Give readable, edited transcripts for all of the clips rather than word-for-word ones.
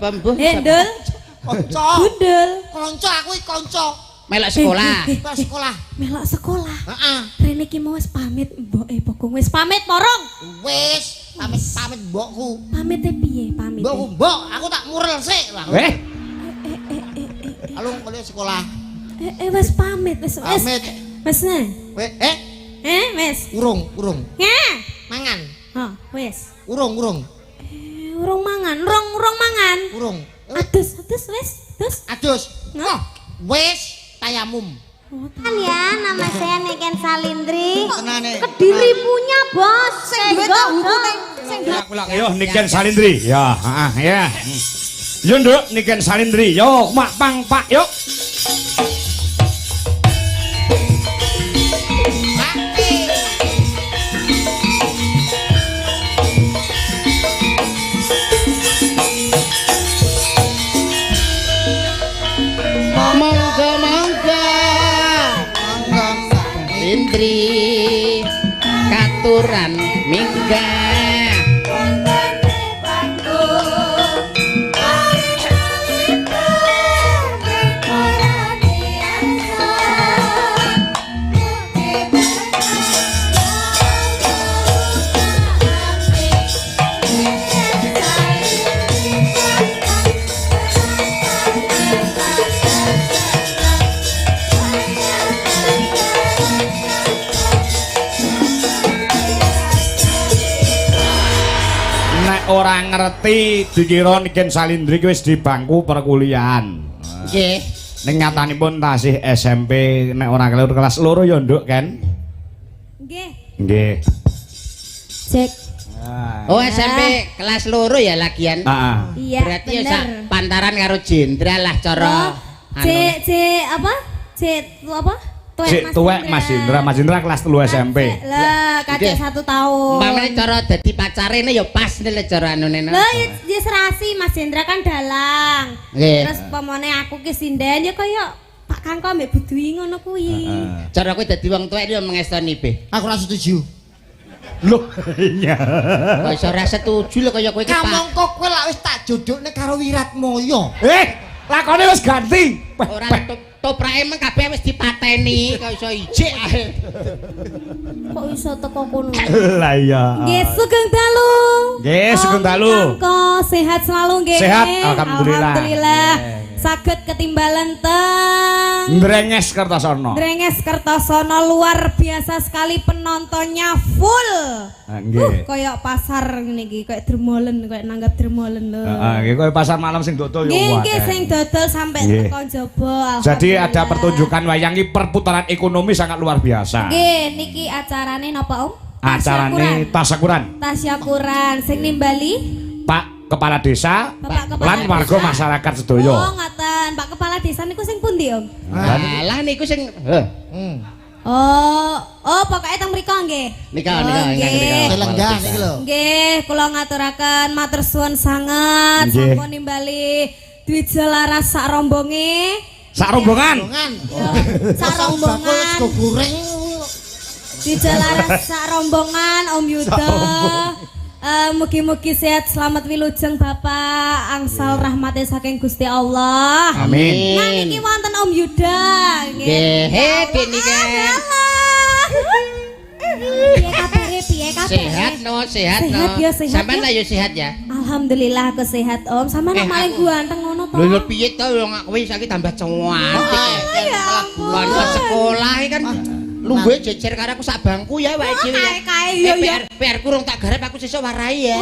Sapa mbuh? Hendul. Kanca. Gundul. Kanca aku iki kanca. Melok sekolah. Pas sekolah. Melok sekolah. Heeh. Rene iki mau wis pamit, mboke Bogong wis pamit morong. Wis, pamit mbokku. Pamite piye pamit? Mbok, aku tak murel sik. Halo, mulai sekolah. Wis pamit, wis. Pamit. Wis ne? Wis. Urung. Ngeh. Mangan. Ha, wis. Urung. Urung mangan, urung mangan. Urung. Adus wis, adus. Adus. Oh, wis tayamum. Kan ya, nama saya Niken Salindri. Tenane. Kediri punya bos. Yo Niken Salindri. Ya, ya. Yo Nduk Niken Salindri. Yo mak pang pak yuk. Indri katuran minggah Orang ngerti dikira Niken Salindri wis di bangku perkuliahan. nggih. Ning nyatanipun tasih SMP nek ora keliru kelas 2 ya Nduk kan? Nggih. Nggih. Cek. Oh SMP kelas 2 ya lagian. Heeh. Iya. Berarti ya sak pantaran karo Jenderal lah cara. Cek apa? Cek apa? Tuwek Mas Indra kelas 3 SMP. Lah, kacek 1 tahun. Umpamane cara dadi pacare ya pas nek cara anune. Lah ya serasi Mas Indra kan dalang. Terus pamane aku ki sinden ya kaya Pak Kangko mbek Budui ngono kuwi. Cara kowe dadi wong tuwek ya mengestoni be. Aku ora setuju. Loh, iya. Kok iso ora setuju lho kaya kowe iki Pak. Kamangka kowe lak wis tak jodhokne karo Wiratmaya. Lakone wis ganti. Ora toprake meng kabeh wis dipateni kok iso ijik ae. Kok iso teko kono? Lah iya. Nggih, sugeng dalu. Nggih, sugeng dalu. Kangko sehat selalu nggih. Sehat, alhamdulillah. Alhamdulillah. Saged ketimbalan teng Ndrenges Kertosono. Ndrenges Kertosono luar biasa sekali penontonnya full. Nggih. Kayak pasar ngene iki, kayak dermolen, kayak nanggap dermolen lho. Heeh, nggih koyo pasar malam sing dodol yo wae. Nggih, sing dodol sampai teko njaba. Jadi ada pertunjukan wayang iki perputaran ekonomi sangat luar biasa. Nggih, niki acarane napa Om? Acarane tasyakuran. Tasyakuran sing nimbali Pak Kepala Desa Bapak Kepala lan warga Desa. masyarakat sedaya. Oh, ngaten. Pak Kepala Desa niku sing pundi, Om? Lah niku sing Oh, pokoknya teng mriko nggih. Nika nggih. Lenggah iki lho. Nggih, kula ngaturaken matur suwun sanget Nggih. sampun nimbali Dwija Laras sak rombonge. Sak rombongan. Sak rombongan. Sego goreng. Dwija Laras sak rombongan Om Yuda. Mugi-mugi sehat selamat wilujeng Bapak angsal rahmate saking Gusti Allah. Amin. Nah niki wonten Om Yuda nggih. Dik niki. Piye kabare piye kabare? Sehat no. Sehat ya, sehat Sampeyan ya. lah yo sehat ya. Alhamdulillah aku sehat Om. Sama nak paling ganteng ngono to. Lho piye to wong kowe saiki tambah cantik. Ya ampun. Kon sekolah kan lungguhe jejer karo aku sak bangku ya wae dhewe ya. Kae yo yo. PR kurung tak garap aku sesuk warai ya.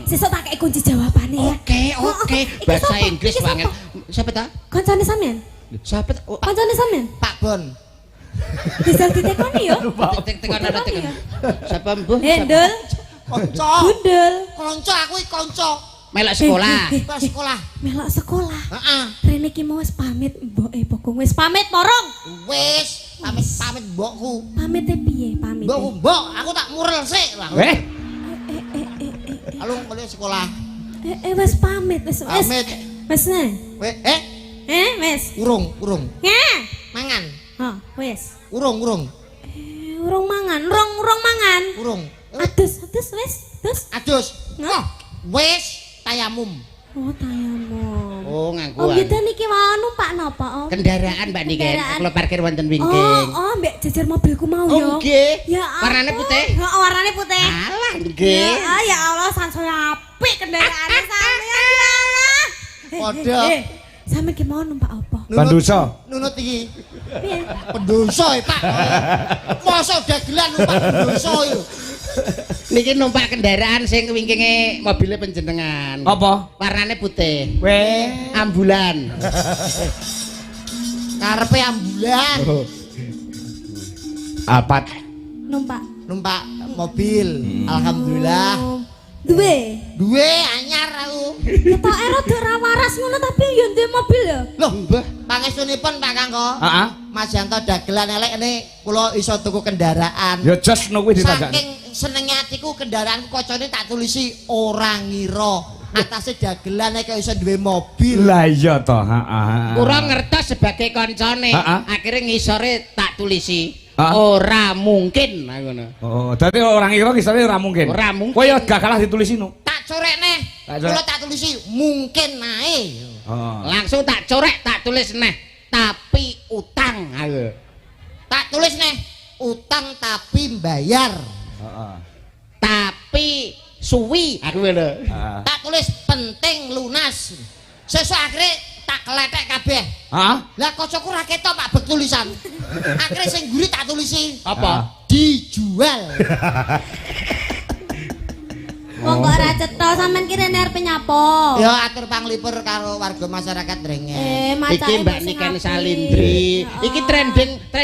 Sesuk tak kei kunci jawabane ya. Oke. Bahasa Inggris banget. Siapa ta? Kancane sampean? Siapa? Kancane sampean? Pak Bon. Bisa ditekoni yo. Tekan. Siapa mbuh? Hendul. Kanca. Gundul. Kanca aku iki kanca. Melok sekolah. Pas sekolah. Melok sekolah. Heeh. Rene iki mau wis pamit, mboke Bogong wis pamit morong. Wis pamit mbokku. Pamite piye pamit? Mbok, aku tak murel sik. Halo, mulai sekolah. Wis pamit, wis. Pamit. Wis ne? Wis. Urung. Ngeh. Mangan. Ha, wis. Urung. Urung mangan, urung mangan. Urung. Adus wis, adus. Adus. Oh, wis tayamum. Oh, tayamum. Oh, nganggo. Om Yuda niki mau numpak napa, Om? Kendaraan Mbak Niken, Kendaraan. kalau parkir wonten wingking. Oh, mbek jejer mobilku mau Oh, ya. nggih. Ya. Warnane ampun. putih? Heeh, warnane putih. Alah, nggih. Ya Allah, sansaya apik kendaraane sampean ya Allah. Padha. Sampeyan ki mau numpak apa? Pandusa. Nunut iki. Piye? Pendosa Pak. Masa dagelan numpak pendosa yo. Niki numpak kendaraan sing wingkinge mobilnya panjenengan. Apa? Warnane putih. Weh. Ambulan. Karepe ambulan. Alpat. Numpak. Numpak mobil. Alhamdulillah. Duwe. Duwe anyar aku. Ketoke rada ra waras ngono tapi yo duwe mobil ya. Loh, pangestunipun Pak Kangko. Heeh. Mas Yanto dagelan elek ini kula iso tuku kendaraan. Ya just no kuwi ditajak. Saking senenge atiku kendaraanku kocone tak tulisi ora ngira. Atase dagelan kok iso duwe mobil. Lah iya to, heeh. Kurang ngertos sebagai koncone. Ha-ha. Akhirnya ngisore tak tulisi. Ha? Ora mungkin ngono. Oh, dadi orang ngira ngisore ora mungkin. Ora mungkin. Kowe ya gak kalah ditulisi no. Tak corekne. Tak corek. Kula tak tulisi mungkin ae. Oh. Langsung tak corek, tak tulis neh. Tapi utang. Ayo. Tak tulis nih utang tapi bayar. Heeh. Tapi suwi. Aku ngono. Heeh. Tak tulis penting lunas. Sesuk akhirnya tak keletek kabeh. Hah? Lah kocokku ra ketok Pak bek tulisan. Akhirnya sing guri tak tulisi Apa? dijual. Wong kok ora cetha sampean ki rene arep nyapa? Ya atur panglipur karo warga masyarakat Drengen. Iki Mbak Niken Salindri. Iki trending 4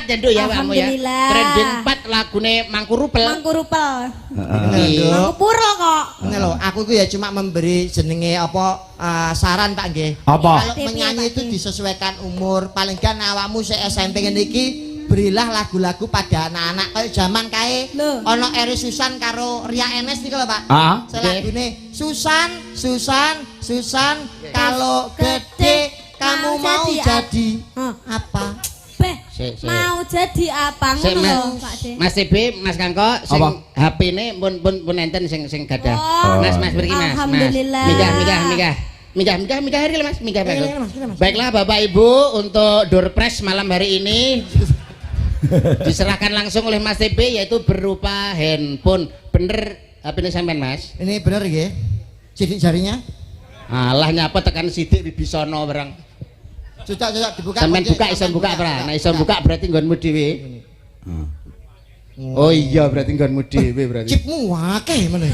ya Nduk ya kamu ya. Alhamdulillah. Trending 4 lagune Mangkurupel. Mangkurupel. Heeh. Mangkupuro kok. Ini loh, aku ku ya cuma memberi jenenge apa saran Pak nggih. Apa? Kalau menyanyi itu disesuaikan umur. Paling kan awakmu se SMP ngene iki berilah lagu-lagu pada anak-anak kayak zaman kae Loh. ono Eri Susan karo Ria Enes niku lho Pak. Ah, Selagune Susan kalau gede kamu mau jadi Hah. apa? Beh, Sik. mau jadi apa Sik, ngono lho, Mas. Pak De? Mas TB, Mas Kangko, sing Apa? HP-ne pun enten sing gadah. Oh. Mas mriki Mas. Alhamdulillah. Minggah hari Mas, minggah Mas. Baiklah Bapak Ibu, untuk door prize malam hari ini diserahkan langsung oleh Mas TB yaitu berupa handphone. Bener HP-ne sampean Mas? Ini bener nggih? Sidik jarinya? Alah nyapa tekan sidik Wibisono barang. Cocok dibuka. Sampean buka iso buka ora? Nek iso buka berarti nggonmu dhewe. Oh iya berarti nggonmu dhewe berarti. Chipmu akeh meneh.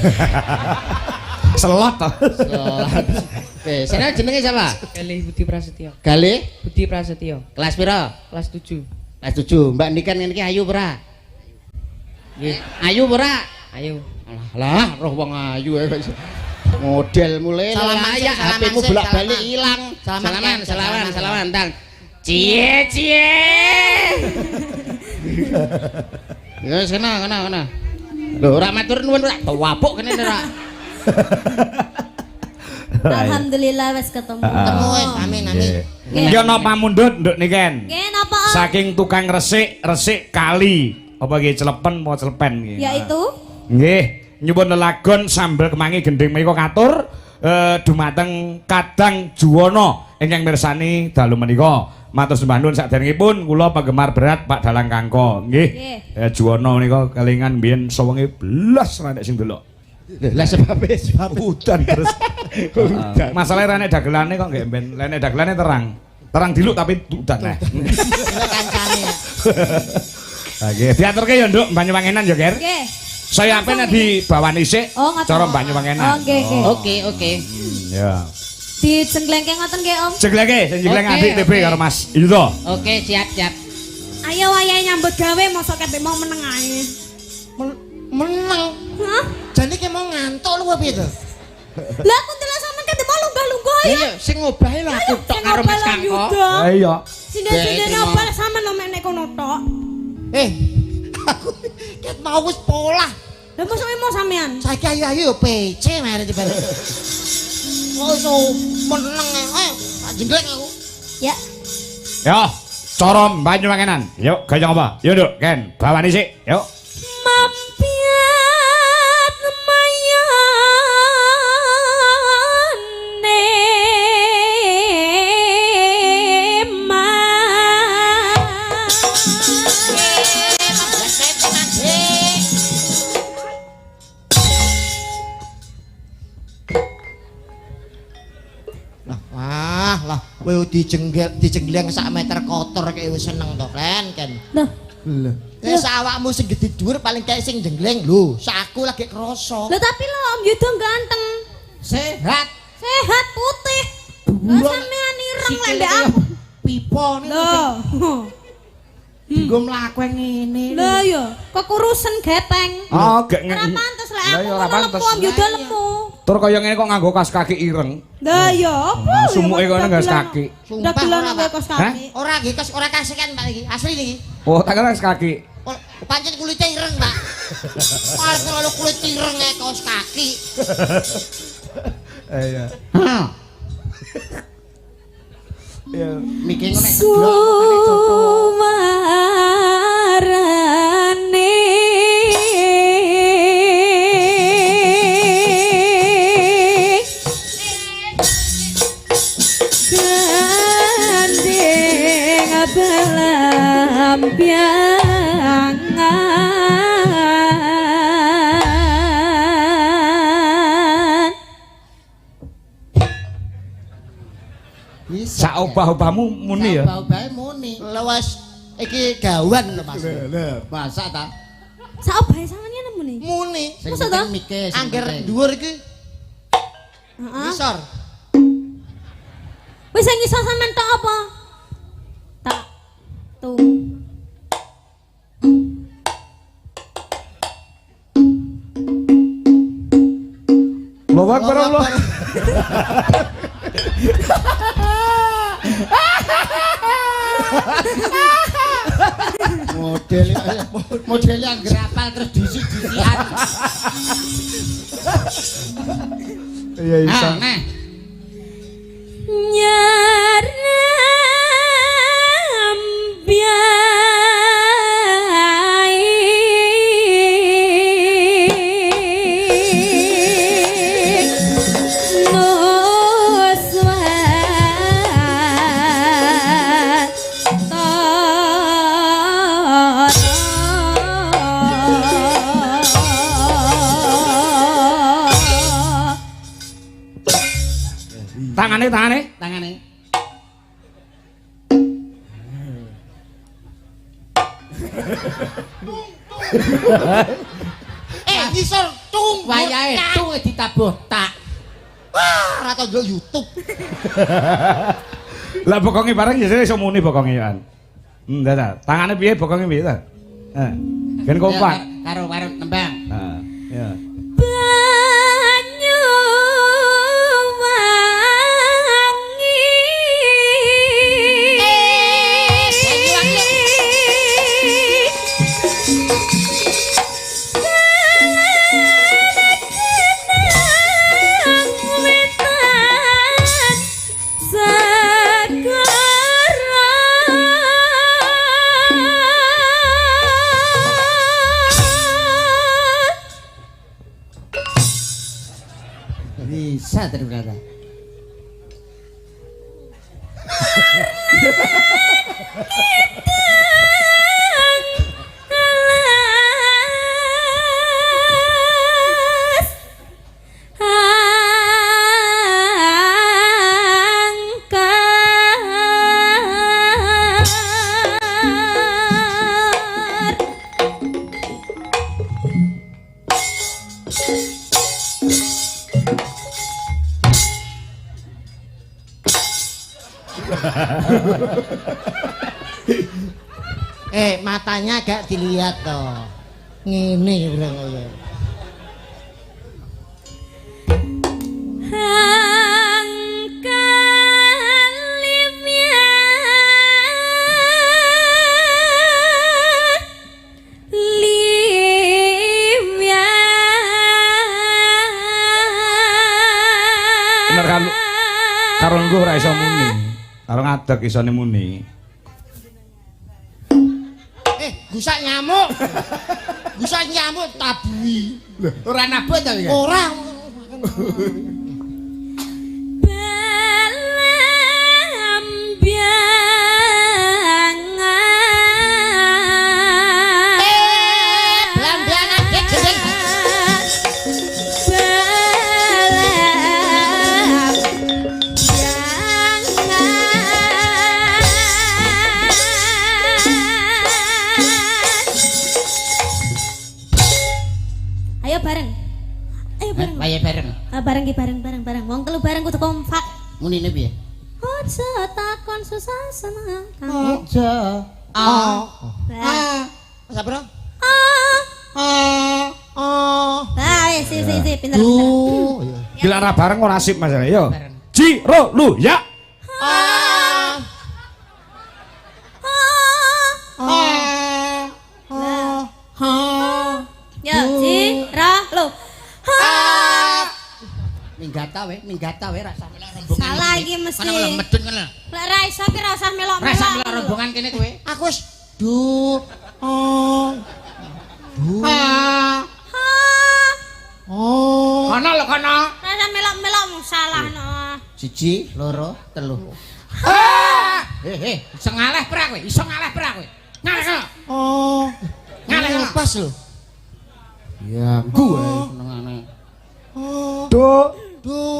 selot to. Oke, sana jenenge siapa? Galih Budi Prasetyo. Galih Budi Prasetyo. kelas pira? Kelas 7. Kelas 7. Mbak Niken ngene iki ayu ora? Nggih. Ayu ora? Ayo. Lah, roh wong ayu ae kok iso. Model mulai Salaman layak sih, salaman HP-mu sih, bolak-balik salaman. ilang. Salaman, Salaman, tang. Cie. Ya kena. Lho, ora matur nuwun ora wapuk kene ora. Alhamdulillah wis ketemu. Ketemu wis amin. Ya napa mundhut Nduk Niken? Nggih napa? Om? Saking tukang resik kali. Apa nggih celepen apa celepen nggih? Yaitu Nggih, nyuwun lelagon sambel kemangi gending menika katur dumateng Kadang Juwono ingkang mirsani dalu menika. Matur sembah nuwun saderengipun kula penggemar berat Pak Dalang Kangko. Nggih. Juwono menika kelingan mbiyen sawenge blas ra nek sing delok. Lah sebab Udan terus. Udan. Masalahe ra nek dagelane kok nggih mben. Lah nek dagelane terang. Terang diluk tapi udan nah. Kancane. Nggih, diaturke ya Nduk Banyuwangenan ya, Ger. nggih. Saya apa di bawah nisik Oh, ngoten. cara Banyuwangenan. Oh, nggih, nggih. Oke. Ya. Dijenglengke ngoten nggih, Om. Jegleke, sing jegleng Oke, adik TB oke. karo Mas Yudo. Oke, siap. Ayo wayahe nyambut gawe mosok kate mau meneng ae. Menang. Hah? Jane ki mau ngantuk lho piye to? Lah aku ndelok sampean kate mau lunggah-lunggah ya. Iya, sing ngobahe lah aku tok karo Mas Kangko. Ah iya. Sindene Baik, apa sampean lo mek kono tok. Aku ket mau wis polah. Lah mosok mau sampean. Saiki ayu-ayu PC mere dibalik. Oh iso meneng ae. Tak jengleng aku. Ya. Yo, cara Banyuwangenan. Yuk, gayeng apa? Yo Nduk, Ken, bawa nisik. Yuk. Mapiat mayane Ah lah, kowe dijengleng sak meter kotor kayak wis seneng to, Len kan. Loh, Wis awakmu sing gedhe dhuwur paling kayak sing jengleng lho, saku lagi krasa. loh tapi lo Om Yudo ganteng, Sehat. sehat, putih. Lah sampean ireng lembek aku. Pipo niku. Loh. Dienggo mlaku ngene. Lah ya, kekurusen gepeng. Oh, gak Ora pantes lek Lah aku ya ora ngono pantes. lepu Om Yudo lemu. Tur kaya ngene kok nganggo kas kaki ireng. Lah ya, apa? ya, Sumuke kok kono nggak dagelan- kaki. Sumpah Dagelan ora, nggo Pak. kos kaki. Ora nggih, ora kasihkan Pak iki. Asli niki. Oh, tak kira kas kaki. Oh, pancen kulite ireng, Pak. Paling kalau kulit ireng kayak kaos kaki. Iya. Hah. Iya. Mikir nek geblok Sumarane gandeng belampiangan. Bisa. Sak obah-obahmu muni ya. Bau-bau muni. Lewas iki gawan lho, Mas. Masa ta? Sak obahe sampeyan nemu nih. Muni. Sing Masa penting ta? mikir, sing Angger penting. dhuwur iki Heeh. ngisor. Wis sing iso sampean tok apa? Tak tuh. Allahu Akbar Allah. Model angger apal terus disi-disian. Iya bisa. Ah, nah. Nyaram biai Tangane. Tangane. Ngisor tung. Wayahe tuh ditabuh tak. Wah, ora tau ndelok YouTube. Lah bokonge bareng ya iso muni bokonge kan. Ndak. Tangane piye bokonge piye ta? Ben kompak. Karo nembang. Heeh. Ya. banyu wangi Bisa ternyata. Matanya agak dilihat toh. Ngene urang kaya. Bener kan karo engko ora iso muni. Karo ngadeg isone muni. Gusak nyamuk. Gusak nyamuk tabui. Ora nabut to ya? Ora. Munine piye? Aja takon susah seneng. Aja. Masa bro? Nah, si pinter. Dilarang bareng ora asik Mas. Yo. Jiro lu ya. Ya, Jiro lu. Minggata we rasa melok rombongan. Salah iki mesti. Kana melok medun kana. Lek ra iso ki ra usah melok-melok. Rasa melok rombongan kene kowe. Aku wis du Kana lho kana. Ra usah melok-melok salah no. 1 2 3. Iso ngaleh pra kowe, iso ngaleh pra kowe. Ngaleh kana. Ngaleh kana. pas lho. Ya, gue senengane.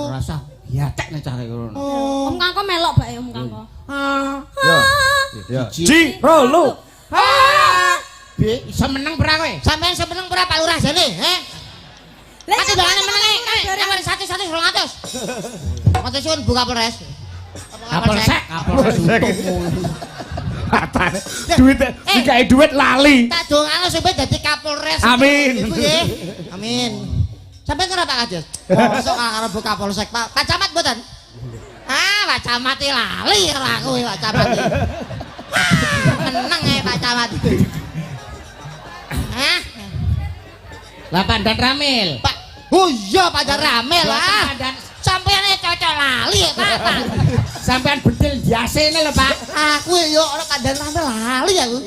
Rasa yatek nek cah ngono. Om Kangko melok bae Om Kangko. Ya. Jiro lu. Bi, iso meneng pra kowe? Sampeyan semeneng ora Pak Lurah jane, heh? Lah Aku dalane menenge, yang 100 200. Matur suwun Bu Kapolres. Kapolsek. Atane duit dikai duit lali. Tak dongano sampe dadi Kapolres. Amin. Ibu nggih. Amin. Sampai ora Pak Kades? Masuk karo Bu Kapolsek, Pak. Pak Camat mboten? Pak Camat lali karo aku Pak Camat. Meneng Pak Camat. Lah Pandan Ramil. Pak. Oh iya Pak Ramel lah. Pandan Sampeyan cocok lali Pak. sampean bedil jasene lho Pak. Aku yo ora Pandan Ramel lali aku.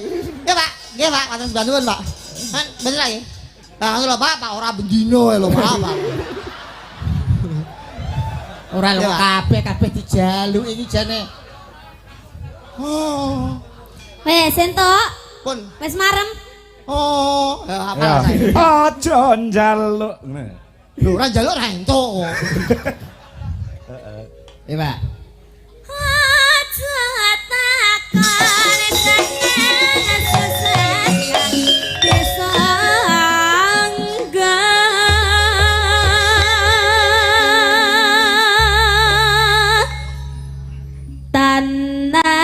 Ya Pak, nggih Pak, matur nuwun Pak. Bener lagi. Nah, lho Pak, ora bendino lho Pak. Ora lho kabeh dijaluk iki jane. Wes entuk. Pun. Wes marem. Ya apa saya? Aja njaluk. Lho ora njaluk ra entuk. Pak. Aja takon seneng susah bisa tanah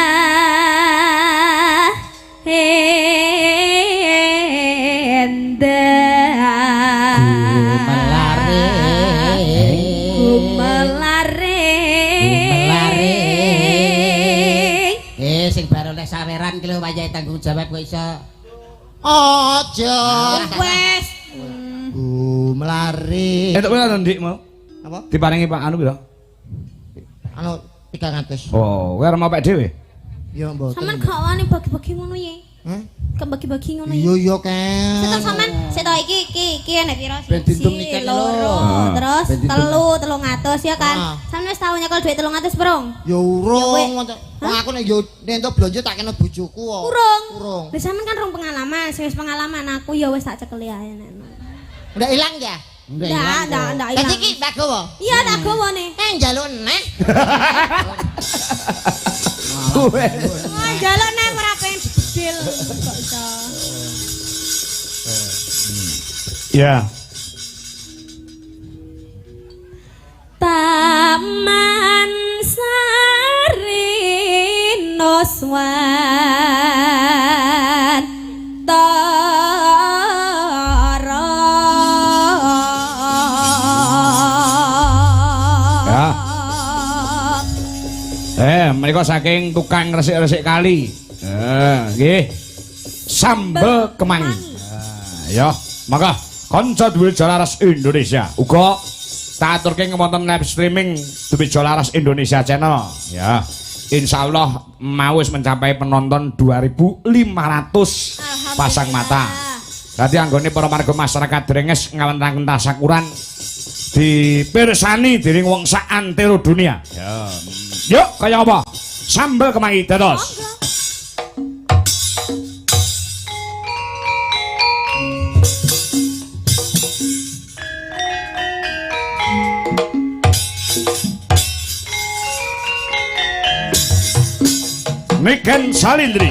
Sing baru oleh saweran ki lho wayahe tanggung jawab kok iso. Aja. wes Melari. Entuk pira Ndik mau? Apa? Diparingi Pak anu pira? Anu 300. Oh, kowe arep mau pek dhewe? Ya mboten. sampean gak wani bagi-bagi ngono ye. Hah? Gak bagi-bagi ngono Iya ye. iya kan. Setok sampean setok iki enek pira sih? Ben dintum nikah lho. Terus Ben dintum. 300 ya kan. Sampeyan wis tau nyekel dhuwit 300 brong. Ya urung. Wong aku nek yo entuk blonjo tak kena bojoku kok. Urung. Urung. Wis sampean kan rong pengalaman, sing wis pengalaman aku ya wis tak cekeli ae nek. Udah ilang ya? Ndak Dadi ilang. iki tak gowo. Iya tak gawane. Njaluk neh. Kowe. Oh, njaluk nang ora pengen bedil. Kok iso. Ya. Taman Sari Noswan Menika saking tukang resik-resik kali. Nggih. Sambel kemangi. Ya, maka kanca duwe Jalaras Indonesia uga tak aturke wonten live streaming duwe Jalaras Indonesia channel. Ya. Insyaallah mau wis mencapai penonton 2.500 pasang mata. Dadi anggone para marga masyarakat Drenges ngawontenaken tasyakuran dipirsani dening wong sak antero dunia. Ya. Yuk kaya apa? Sambel kemangi dados. Niken Salindri.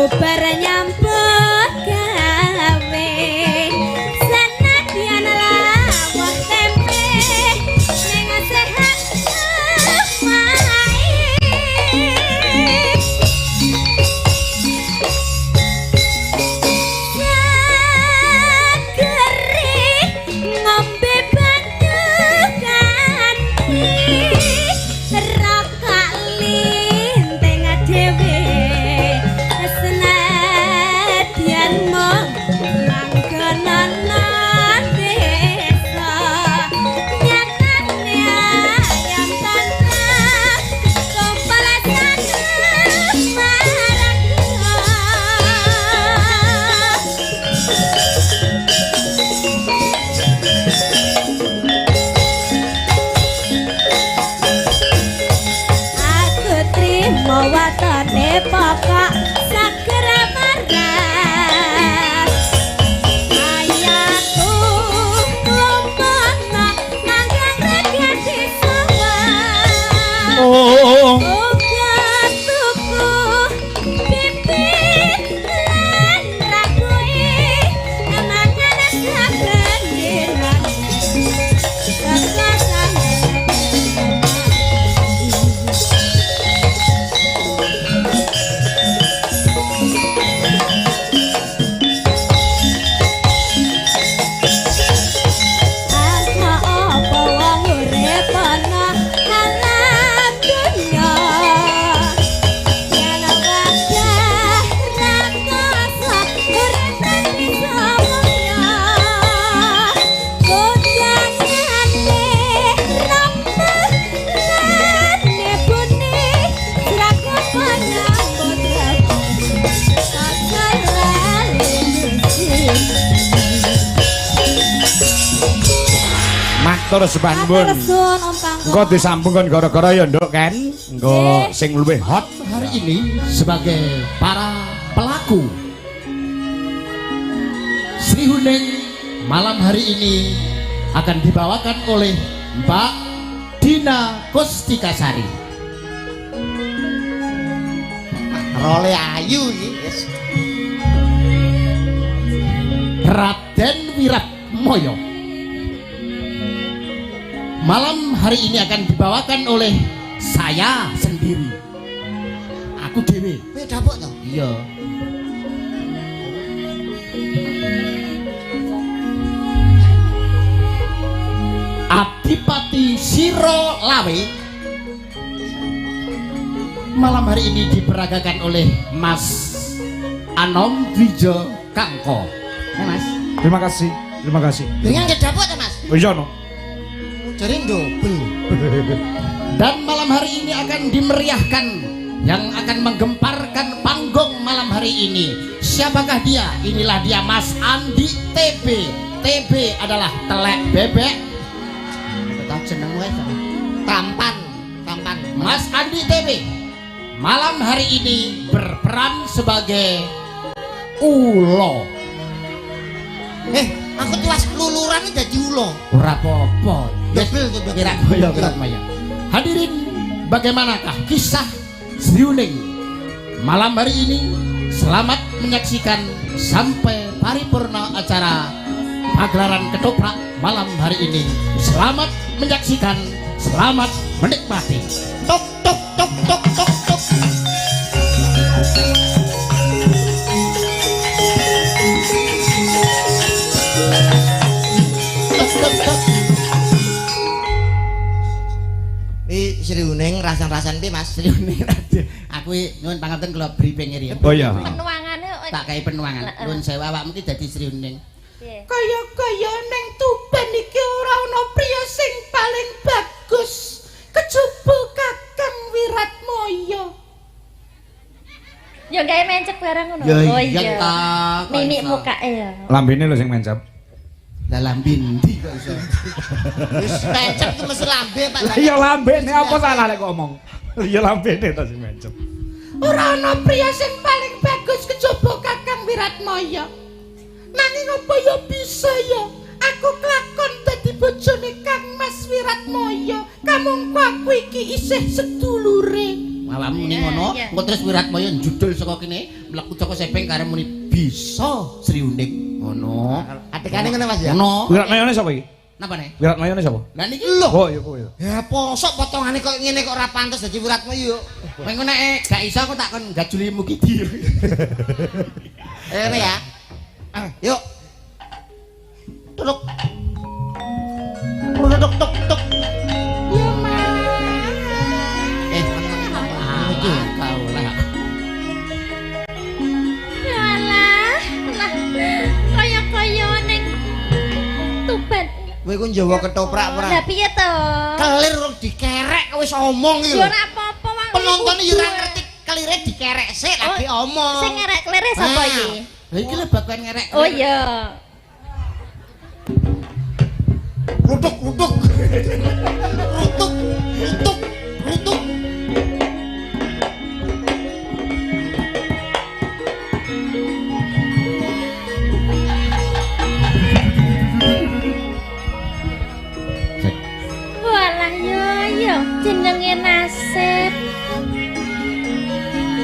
bubar nyambut gawe senadyan lawuh tempe ning sehat wae ngombe banyu kanthi rokok linting dhewe senadyan mung langganan desa nyatane ayam tanah kompalasan marang aku trimo watone pokok sagera marah ayatku lompana nanggang regati sawah uga tuku pipit lan rakui emangan sabrendiran Matur Sembahun. Engko disambung kon gara-gara ya nduk kan. Engko sing luwih hot Hari ini sebagai para pelaku Sri Huneng malam hari ini akan dibawakan oleh Mbak Dina Kustikasari. Role ayu iki. Raden Wiratmoyo. Malam hari ini akan dibawakan oleh saya sendiri. Aku dewe. Kowe dapuk to? Iya. Adipati Siro Lawe malam hari ini diperagakan oleh Mas Anom Wijo Kangko. Mas. Terima kasih. Terima kasih. Dengan ke dapuk to, Mas? Iya no. Jadi double. Dan malam hari ini akan dimeriahkan yang akan menggemparkan panggung malam hari ini. Siapakah dia? Inilah dia Mas Andi TB. TB adalah telek bebek. Tahu jeneng wae Tampan. Mas Andi TB malam hari ini berperan sebagai ulo. Aku tuas luluran dadi ulo. Ora apa-apa. Double. Kira Maya. Hadirin, bagaimanakah kisah Sri Huneng malam hari ini? Selamat menyaksikan sampai paripurna acara pagelaran ketoprak malam hari ini. Selamat menyaksikan, selamat menikmati. Tok tok tok tok tok tok. Sri Huneng rasan-rasan piye Mas? Sri Huneng aku nyuwun pangapunten kula briefing riyen. Oh iya. Penuangane Tak kai penuangan. Nuwun sewu awakmu ki dadi Sri Huneng. piye? Kaya-kaya ning Tuban iki ora ana priya sing paling bagus kejaba Kakang Wiratmoyo. Ya gawe mencep barang ngono. Ya Oh iya iya. ta. kok Mimik iso. mukake ya. Lambene lho sing mencap. Dalam bindi kok iso. Wis pencet ku mesti lambe Pak. Iya lambene apa salah lek ngomong. Iya lambene ta sing mencap. Ora ana priya sing paling bagus kejaba Kakang Wiratmoyo. Nanging apa ya bisa ya? Aku kelakon dadi bojone Kang Mas Wiratmoyo. Kamangka aku iki isih sedulure. awakmu muni ngono, engko terus Wiratmaya njudul saka kene, mlebu saka sepeng karo muni bisa Sri Uning. Ngono. Atekane ngono Mas ya. Ngono. Wiratmayane sapa iki? Napa nih? Wiratmayane sapa? Lah niki Lho. Oh iya kowe. Ya posok potongane kok ngene kok ora pantes dadi Wiratmaya. Kowe nek gak iso aku tak kon gajuli Mukidi. Ngene ya. Yuk. Tuduk. Tuduk tuk tuk. Kau lah. Alah, lah kaya-kaya ning Tuban. Kowe ku njawa ketoprak ora? Lah piye to? Kelir rung dikerek wis omong iki Ya lho. ora apa-apa wong. Penonton iki ora ngerti kelire dikerek sik lagi omong. Sing ngerek-klere sapa iki? Lah iki lho bagian ngerek. Oh iya. Rutuk rutuk. Rutuk rutuk rutuk. Walah yo jenenge nasib.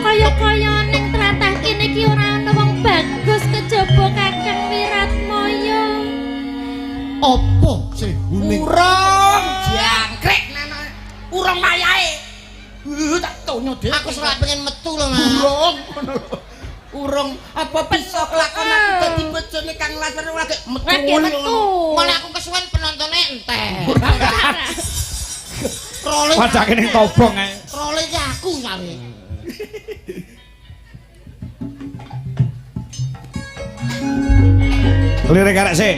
Kaya-kaya ning tlatah kene iki ora ana wong bagus kejaba Kakang Wiratmaya. Apa sih unik? Urung jangkrik nana. Urung mayahe. Tak tonyo dhewe. Aku ora pengen metu lho, Mas. urung. Urung apa bisa kelakon aku dadi bojone Kang Lasar lagi Lagi metu. Malah aku kesuwen penontonnya entek. Role Wajake ning tobong ae. role iki aku nyari. Kelire karek sik.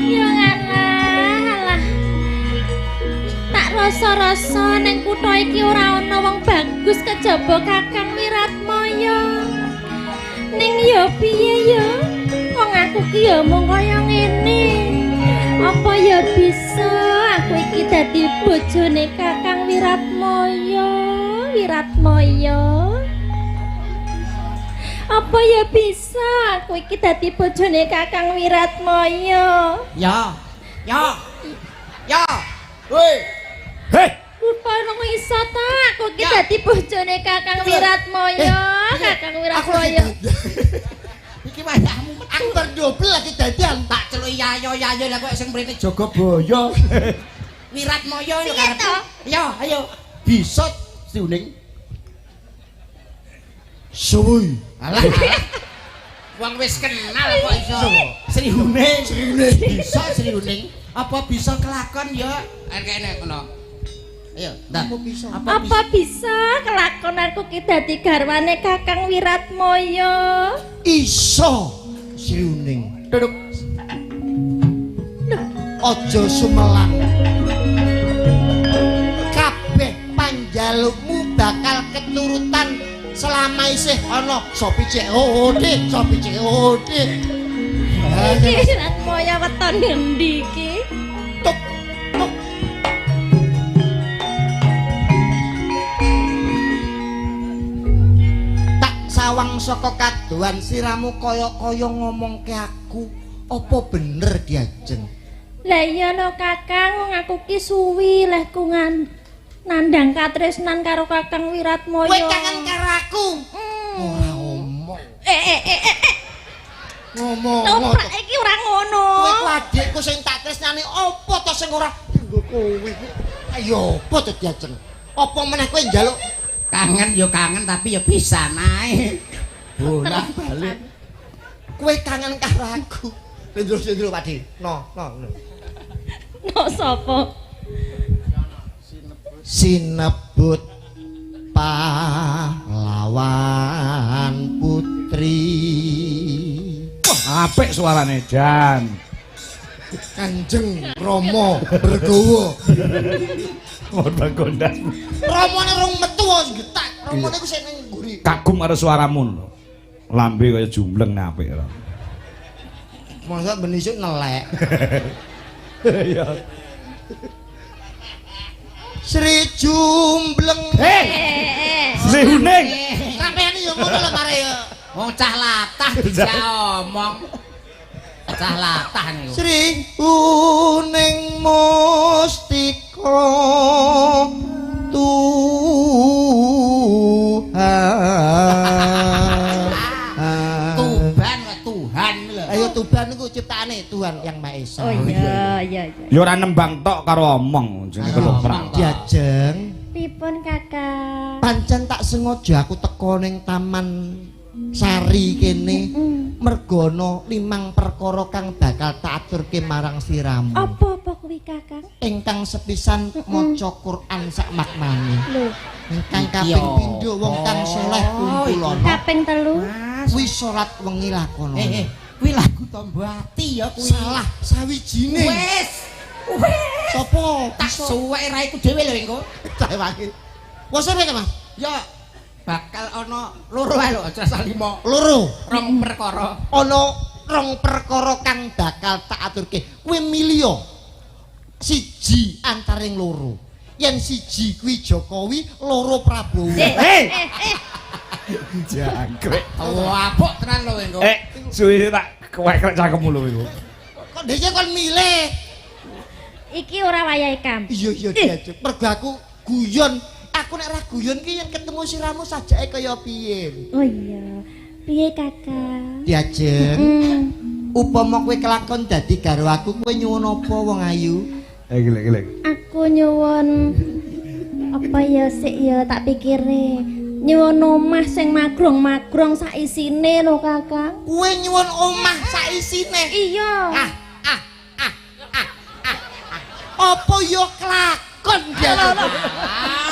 Ya alah. Tak rasa-rasa ning kutha iki ora ana wong bagus kejaba Kakang Wiratmaya. Ning ya piye ya? Wong aku ki ya mung kaya ngene. Apa ya bisa aku iki dadi bojone Kakang Wiratmaya? Apa ya bisa aku iki dadi bojone Kakang Wiratmaya? Ya. Woi. Hei, Kutha nang iso ta aku iki dadi bojone Kakang Wiratmaya, Kakang Wiratmaya. Iki wayahmu Aku berdobel lagi dadian. tak celuk yayo lah kok sing mrene jaga boyo. Wiratmaya lho Piye to? Ya, ayo. Bisa Sri Uning. Suwi. Alah. Wong wis kenal kok iso. Sri Uning. Bisa Sri Uning. Apa bisa kelakon ya? Kene ngono. Ayo, ndak. Apa bisa kelakon aku ki dadi garwane Kakang Wiratmaya? Iso Sri Uning. Duduk. Ojo sumelang. Kabeh panjalukmu bakal keturutan selama isih ana sopi COD. Iki Wiratmaya weton endi iki? Tuk tuk. Tak sawang saka kadohan siramu kaya-kaya ngomongke aku. Apa bener Diajeng? Lah iya lho Kakang, wong aku ki suwi leh kungan nandang katresnan karo Kakang Wiratmaya. Kowe kangen karo aku. Ora omong. Ngomong. Toprak iki ora ngono. Kowe ku adikku sing tak tresnani apa to sing ora nggo kowe. Ayo apa to Diajeng? Apa meneh kowe njaluk Kangen yo kangen tapi yo bisa nae. Bolak-balik. kowe kangen karo aku. Sendro Pakdi. No. No sapa? Sinebut pahlawan putri. Wah, apik suarane Jan. Kanjeng Rama Bergawa. Ngono gondas. Ramane rung metu wis getak. Ramane ku sik ning mburi. Kagum karo suaramu. Lambe kaya jumbleng apik ora. Masa ben isuk nelek. Iya. Sri Jumbleng. Sri Uning. Sampeyan yo ngono lho mare yo. Wong cah latah bisa omong. Cah latah niku. Sri uning mustika Tuhan. Tuban Tuhan lho. Ayo Tuhan niku ciptaane Tuhan yang Maha Esa. Oh iya, iya, iya. Ya ora nembang tok karo omong jenenge keloprak. Diajeng Pripun Kakang? pancen tak sengaja aku teko ning taman Sari kene mergono 5 perkara kang bakal tak aturke marang siramu. Apa kuwi Kakang? Ingkang sepisan maca Quran sak maknane. Lho, Ingkang kaping pindho wong kang saleh kumpulana. kaping 3. Kuwi salat wengi lakono. Kuwi lagu Tombo Ati ya kuwi. Salah sawijining. Wis. Sopo? Tak suwek raiku dhewe lho engko. Tak wangi. Wes sampe Mas. Ya bakal ana loro ae lho aja asal 5. Loro. 2 perkara. Ana 2 perkara kang bakal tak aturke. Kuwi milya. Siji antaring loro. Yen siji kuwi Jokowi, loro Prabowo. Jangkrik. Apok tenan lho engko. Suwi tak kewek cangkemmu lho iku. Kok dhewe kon milih? Iki ora wayahe Kam. Iya diajak. Mergo aku guyon. Aku nek ra guyon ki yen ketemu siramu sajake kaya piye. Oh iya. Piye Kakang? Diajeng. Upama kowe kelakon dadi karo aku, kowe nyuwun apa wong ayu? Gilek. Aku nyuwun apa ya sik ya tak pikire. Nyuwun omah sing magrong-magrong sak isine lho Kakang. Kowe nyuwun omah sak isine. Iya. Apa ya kelakon dia?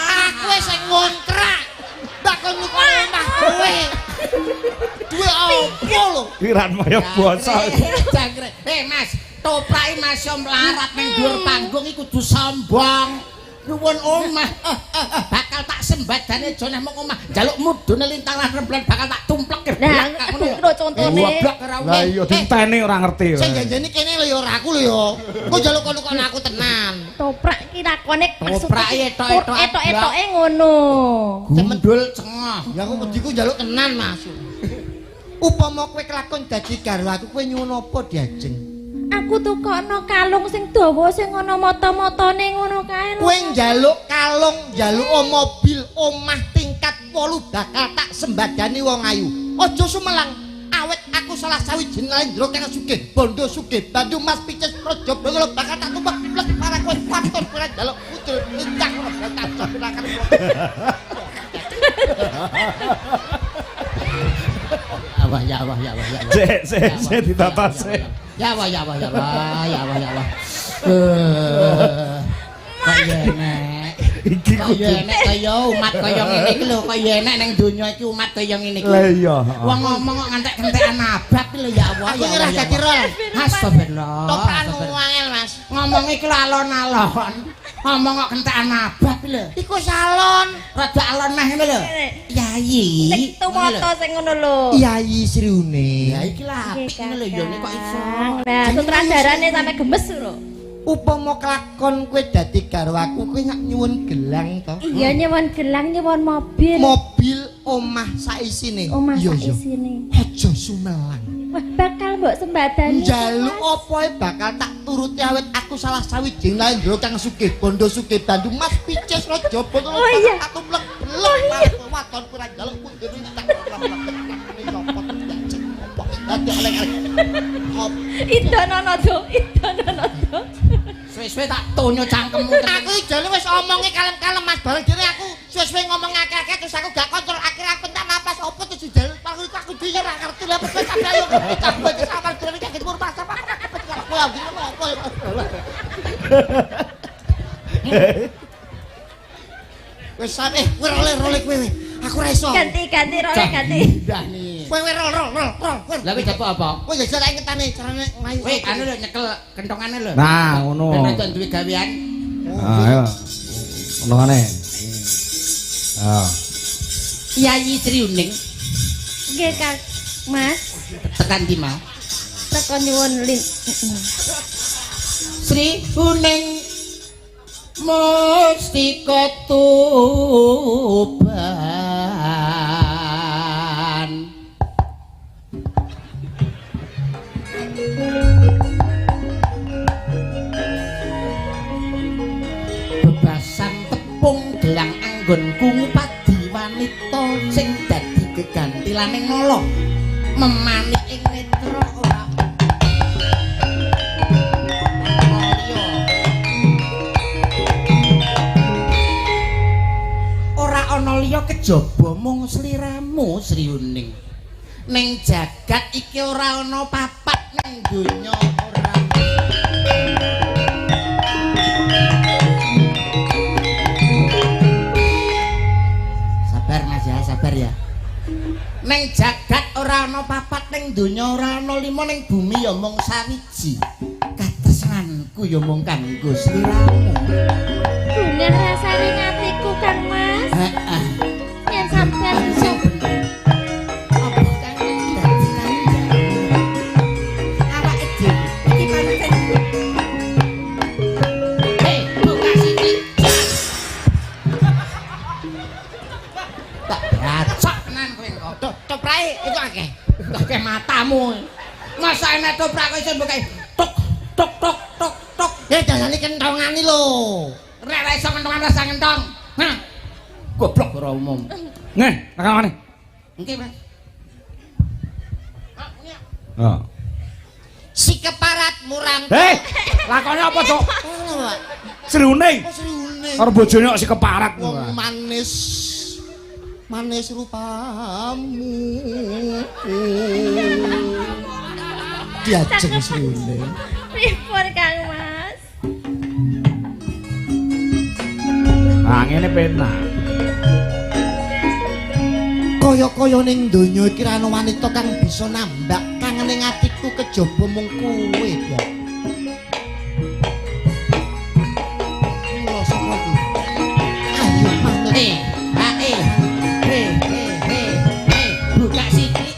Aku sing ngontrak. Bakon nyuwun omah kowe. Duwe apa lho? Kiran maya basa. Jangkrik. Mas, toprake Mas yo mlarat ning dhuwur panggung iku kudu sombong. Nuwun omah. Bakal tak sembadane jane mung omah. Njaluk mudune lintangan rembulan bakal tak tumplek. Nah, lho contone. Goblok ora Lah iya diteni ora ngerti. Sing janjane kene lho ya ora aku lho ya. Kok njaluk kono aku tenan. Toprak ki lakone Toprake etok-etoke ngono. Gundul cengah. Ya aku wedi ku njaluk tenan Mas. Upama kowe kelakon dadi karo aku kowe nyuwun apa diajeng? Aku tukokno kalung sing dawa sing ana mata-matane ngono kae lho. Kowe njaluk kalung, njaluk mobil, omah tingkat 8 bakal tak sembadani wong ayu. Aja sumelang. Awet aku salah sawijining lendro kang sugih, bondo sugih, bandu Mas Pices Praja Bangala bakal tak tumpek plus para kowe paton kowe njaluk pudul lincang bakal tak jabulaken. Ya Allah. Sik ditatas. Ya Allah. Kaya enek. Iki Kaya enek kaya umat kaya ngene iki lho, kaya enek ning donya iki umat kaya ngene iki. Lah iya. Wong ngomong kok ngantek-ngentekan abad lho ya Allah. Aku ngerah dadi rol. Astagfirullah. Toprakan angel Mas. Ngomong iki lho alon-alon. Ngomong kok kentekan abad lho. Iku salon. Rada alon meh ngene lho. Yayi. Tumoto sing ngono lho. Yayi Sriune. Ya iki lah apik ngene lho ya nek kok iso. Lah sutradarane sampe gemes lho. Upama kelakon kowe dadi karo aku kowe nyak nyuwun gelang to. Iya nyuwun gelang, nyuwun mobil. Mobil omah saisine. Omah Iya, sak iya. isine. Aja sumelang. Wah, bakal mbok sembadani. Njaluk apa bakal tak turuti awet aku salah sawijining lendro kang sugih, bondo sugih, bandu Mas Pices Raja Bangala. Oh, iya. Aku mlek waton kurang njaluk pundhe tak dadi alek-alek. Idanono do. Suwe-suwe tak tonyo cangkemmu tenan. Aku jane wis omonge kalem-kalem Mas, bareng dene aku suwe-suwe ngomong akeh-akeh terus aku gak kontrol akhir aku tak napas opo terus jujur aku dhewe ra ngerti lha kok sampe ayo kabeh sampe dene iki ketemu pas apa aku lagi opo. Wis sampe kowe role kowe. Aku ra iso. Ganti role ganti. Udah nih. Kowe rol. Lah wis apa? Kowe jajal ae ngetane carane ngayu. Weh, anu lho nyekel kentongane lho. Nah, ngono. Ben aja duwe gawean. Ayo. Ngono Ah. Yayi Sriuning Nggih Kak Mas, tekan di mau. teko nyuwun lin. Sri Uning mustika tuban gelang anggonku ngupadi wanita sing dadi gegantilaning nala memanik ing netra ora ora ana liya kejaba mung sliramu Sri Uning ning jagat iki ora ana papat ning donya ora sabar ya. Neng jagat ora ana papat ning donya ora ana lima ning bumi ya mung sawiji. Katresnanku ya mung kanggo sliramu. Bunga rasane ngatiku Kang Mas. Heeh. Yen sampeyan iso Apa kang dadi kanjeng? Awake dhewe iki pancen. Hei, buka sini. Tak racok nan kowe kok. Toprae itu akeh. Akeh matamu. Masa enek toprak kok iso mbok tok tok tok tok tok. Ya dalane kentongane lho. Nek ora iso kentongan rasa kentong. Hah. Goblok ora umum. Nggih, nakane. Nggih, Mas. Oh. Si keparat murang. Hei, lakone apa, Cuk? Sri Uning. Oh, Sri Uning. Karo bojone kok si keparat. Wong manis. Manis rupamu. Diajeng Sri Uning. pripun Kang Mas? Ah, ngene penak. Kaya-kaya ning donya iki ra ana wanita kang bisa nambak kangening atiku kejaba mung kowe, ya. Mula sapa iki? Ayo manut. Buka siki.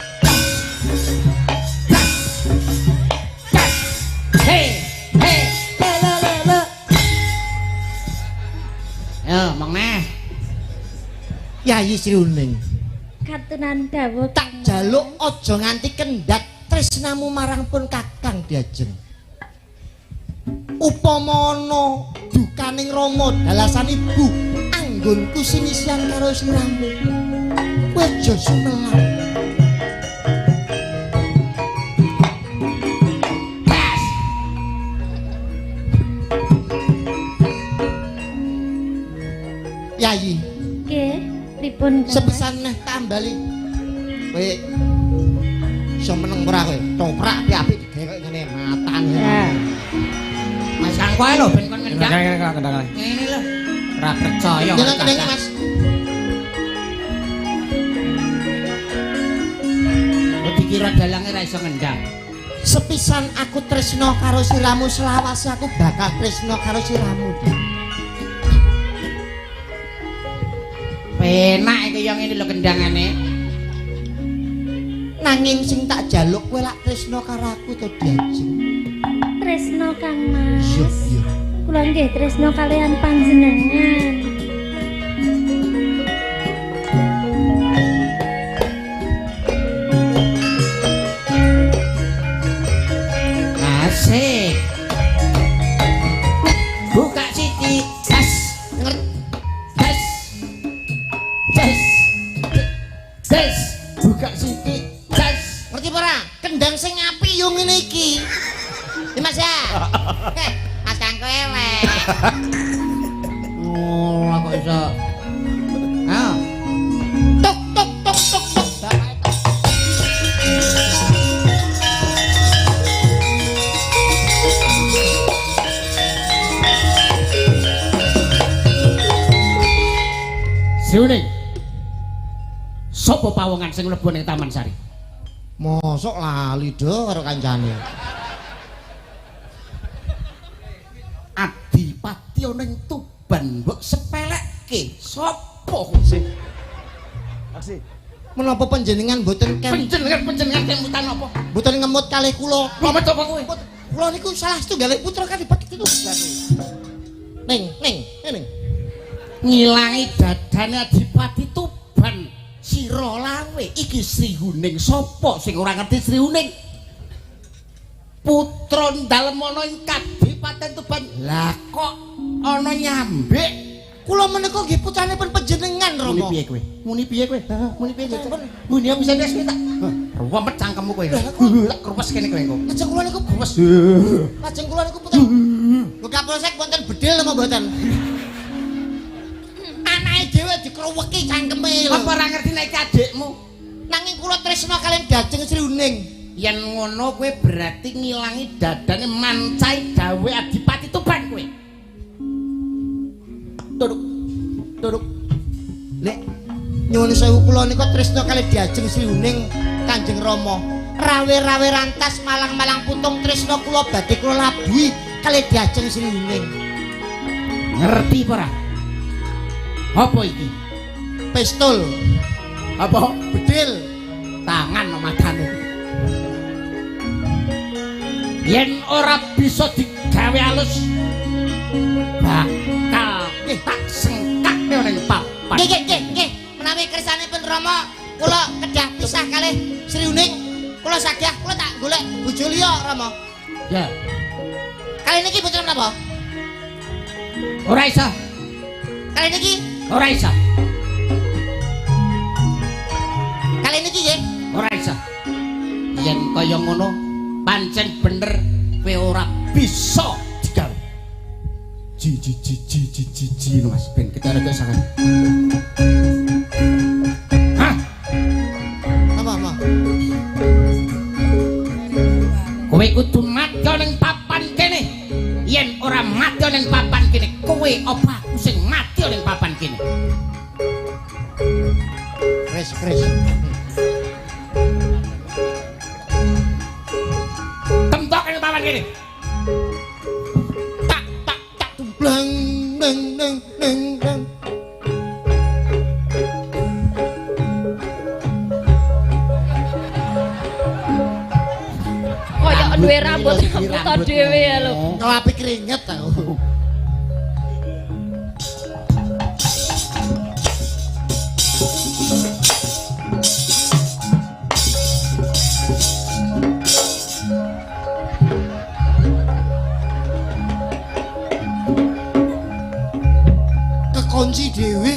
Yo, mong neh. Yayi Sri Uning. Katunan dawuh Tak jaluk aja nganti kendhat tresnamu marang pun Kakang Diajeng. Upama ana dukaning Rama dalasan ibu anggonku sinisian karo sliramu. Kowe aja sumelang. Yayi, nggih pripun Kang Mas? sepisan neh tambali. Kowe iso meneng ora kowe? Toprak apik digawe kaya ngene matane. Ya. Masang kowe lho ben kon ngendang. Kendang. Ngene lho. Ora percaya. Kendang Mas. Kok dikira dalange ra iso ngendang. Sepisan aku tresna karo siramu selawase aku bakal tresna karo siramu. Penak iki yo ngene lho kendangane. Nanging sing tak jaluk kowe lak tresna karo aku to Diajeng. Tresno Kang Mas. Iya. Kula nggih tresno kalian panjenengan. Asik. Buka siki. Tes. Tes. Tes. Tes. Buka siki. Tes. Ngerti ora? Kendang sing apik yo ngene iki. Iki Mas ya. Akangku elek. Oh, kok iso. Ah. Tuk tuk tuk tuk tuk. Sri Uning. Sopo pawongan sing mlebu ning Taman Sari? Mosok lali do karo kancane. Adipati ning Tuban mbok sepelekke. Sopo sih? Menapa panjenengan boten Panjenengan kemutan apa? boten ngemut kalih kula? Ngemut apa kowe? Kula niku salah setunggal putra Kadipati itu. Ning, ngene. Ngilangi dadane Adipati Tuban. Sira lawe iki Sri Uning sapa sing ora ngerti Sri Uning? Putra Ndalemana ing Kadipaten Tuban. Lah kok ana nyambik Kula menika nggih putranipun panjenengan Muni Rama. piye kowe? Muni piye kowe? Muni piye cepet? Muni bisa wis tak. Ruwet cangkemmu kowe. Tak krupes kene kowe engko. Lajeng kula niku Krupes. lajeng kula niku putran. Lho Kapolsek wonten bedil apa mboten? Anake dhewe dikruweki cangkeme lho. Apa ora ngerti nek adikmu? Nanging kula tresna kalian Dajeng Sri Uning. Yen ngono kowe berarti ngilangi dadane mancai gawe Adipati Tuban kowe. Duduk. Lek nyuwun sewu kula nika tresna kali Dajeng Sri Uning Kanjeng Rama. Rawe-rawe rantas malang-malang putung tresna kula badhe kula labuhi kali Dajeng Sri Uning. Ngerti apa ora? Apa iki? Pistol, Apa? bedil, Tangan no matane. Yen ora bisa digawe alus bakal tak sengkak ning papan. Nggih. Menawi kersanipun Rama kula kedah pisah kalih Sri Uning, kula sagah kula tak golek bojo liya Rama. Ya, Kali niki boten menapa? ora iso. Kali niki, Ora iso. kali niki nggih. Ora iso. Yen kaya ngono pancen bener kowe ora bisa digawe. Ji Mas ben kita rada sangat. Hah? Apa? Kowe kudu mati ning papan kene. Yen ora mati ning papan kene, kowe apa aku sing mati ning papan kene. Kres. Temtok ning papan kene. Tak Blang neng. Kaya duwe rambut to dhewe ya lho. Ngelapi keringet aku. Kekunci dhewe.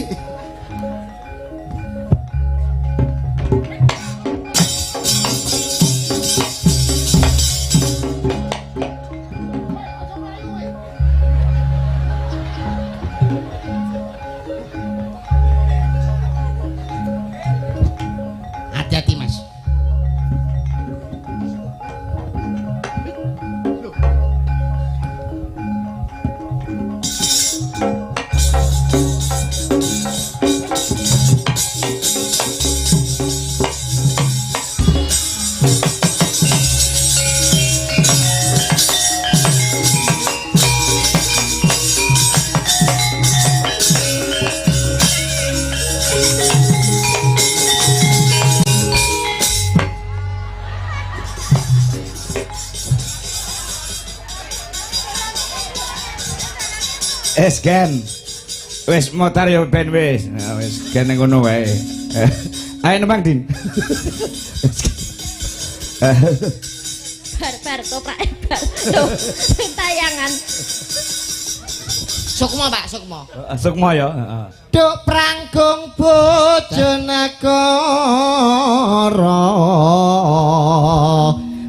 hati-hati Mas. Gen. Wis motor ya ben wis. Nah, wis gen ning ngono wae. Ayo nembang Din. Bar toprake bar. Lho, sing tayangan. Sukma Pak, Sukma. Sukma ya, heeh. Duk pranggung Bojonegoro.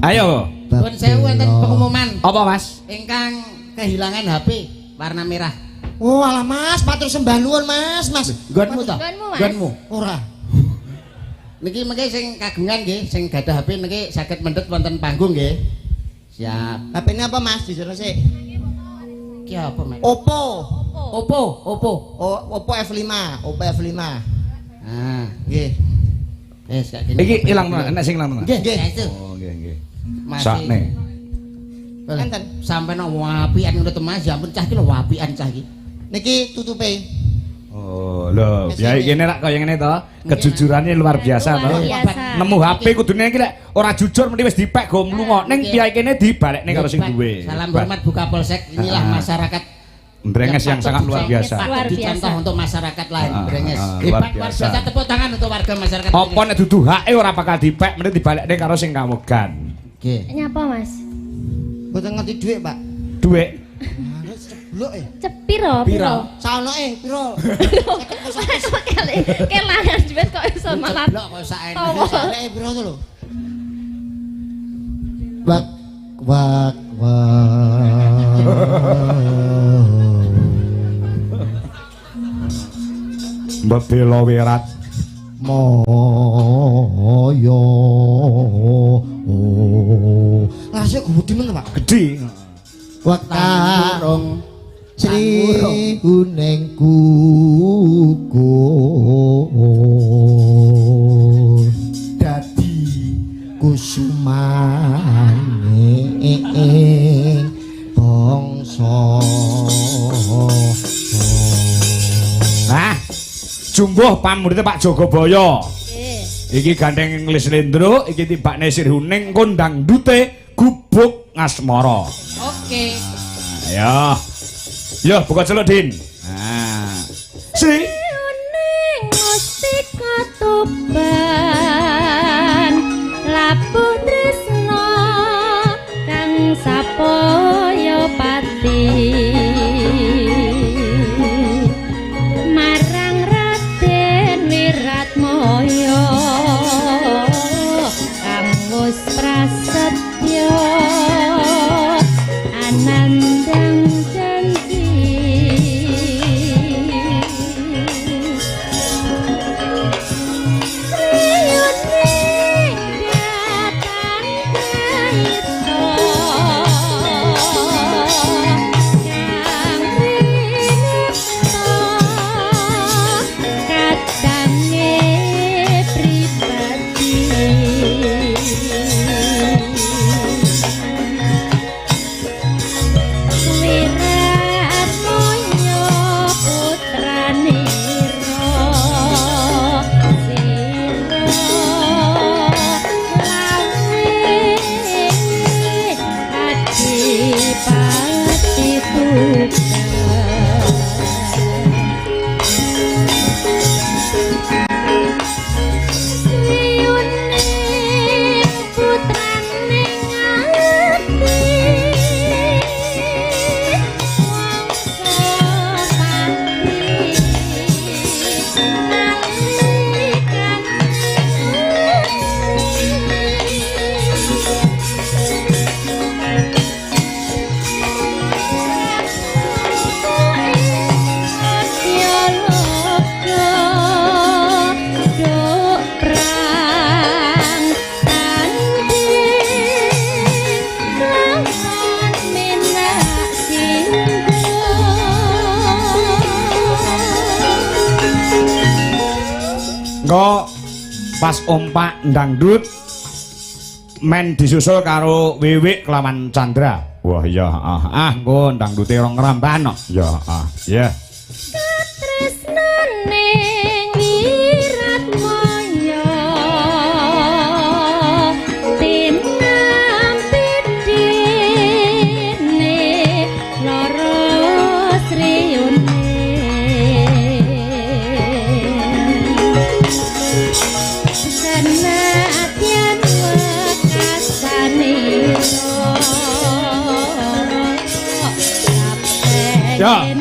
Ayo. Pun sewu wonten pengumuman Apa Mas? ingkang kehilangan HP warna merah. Oh alah Mas, matur sembah nuwun Mas. Gonmu to? Gonmu, Mas. Gonmu. Ora. Niki mengke sing kagungan nggih, sing gadah HP niki saged mendhet wonten panggung nggih. Siap. HP-ne apa Mas? Dijono sik. Ki apa, Mas? Oppo. Oppo. Oppo F5. Ah, Nggih. wis gak gini. Iki ilang nek sing ilang. Nggih, Nggih. itu. Oh, nggih. Masih. Sakne. Enten. Sampai no wapian ngono to Mas, ya ampun cah iki lho wapian cah iki. Niki tutupe. Oh, lho, ya kene rak kaya ngene to. Kejujurannya luar biasa to. Luar biasa. Nemu HP kudune iki lek ora jujur mesti wis dipek go mlungo. Ning piyai kene dibalekne karo sing duwe. Salam hormat Bu Kapolsek. Inilah masyarakat Brenges yang sangat luar biasa. Luar Patut biasa. dicontoh untuk masyarakat lain, Brenges. luar Hebat, luar biasa. biasa. Tepuk tangan untuk warga masyarakat. Apa nek dudu hake ora bakal dipek mesti dibalekne karo sing kawegan. Nggih. Nyapa Mas? Mboten ngerti dhuwit, Pak. Duit. jeblok e. Cepiro, piro. Saonoke piro? Kelangan duit kok iso malah. Jeblok kok sak Tawa. Saonoke piro to lho? Wak wak wak. Mbebelo wirat Moyo. Lase gubudi men, Pak. gedhi. Waktarong Sri Huneng Gugur dadi kusumane bangsa. Nah, jumbuh pamurite Pak Jogobaya. Iki gandeng Lis Lendro, iki tibakne Sri Huning kondang dute gubuk ngasmara. Oke. Ayo. Yo buka celuk Din. Nah. Sri Ning mustika tuban lapun tresna kang sapaya pati marang Raden Wiratmaya kang wis prasetya anandang janji. Engko pas ompak dangdut men disusul karo Wiwik kelawan Chandra. Wah iya engko dangdute rong ngeramban. Ya ya. Tresnane Wiratmaya tinampi dene lara Sriune senadyan wekasanira Ya.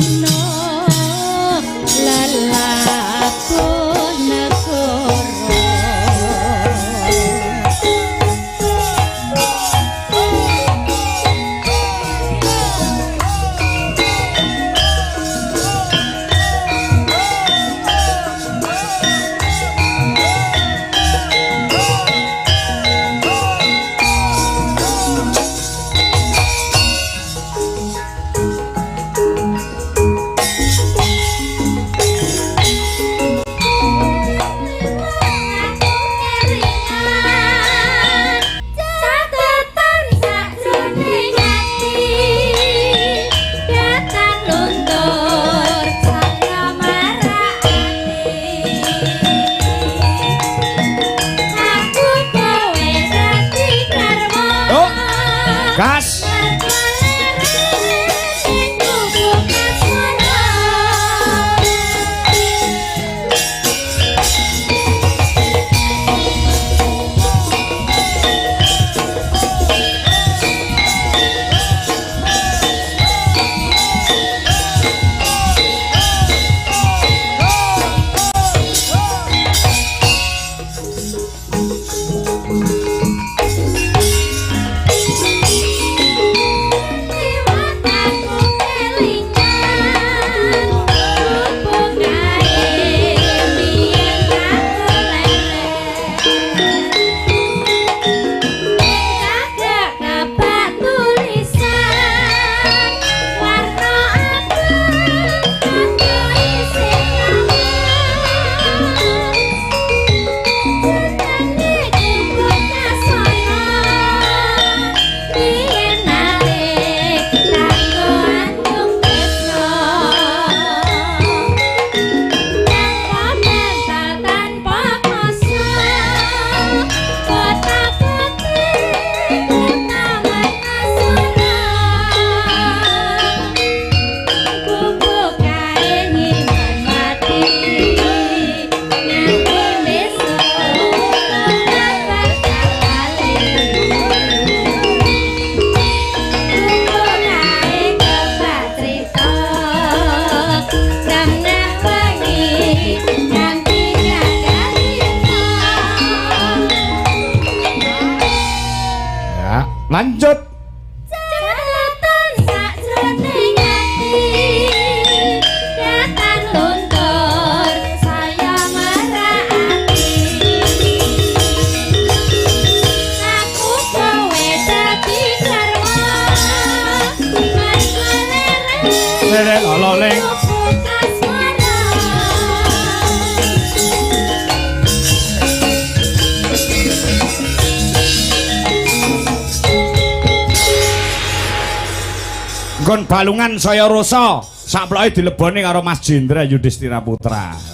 Lanjut. Catatan sakjroning ati datang luntur saya merati aku kowe dadi garwa Lere lololeng. Nggon balungan saya rasa saploke dileboni karo Mas Jendra Yudhistira Putra.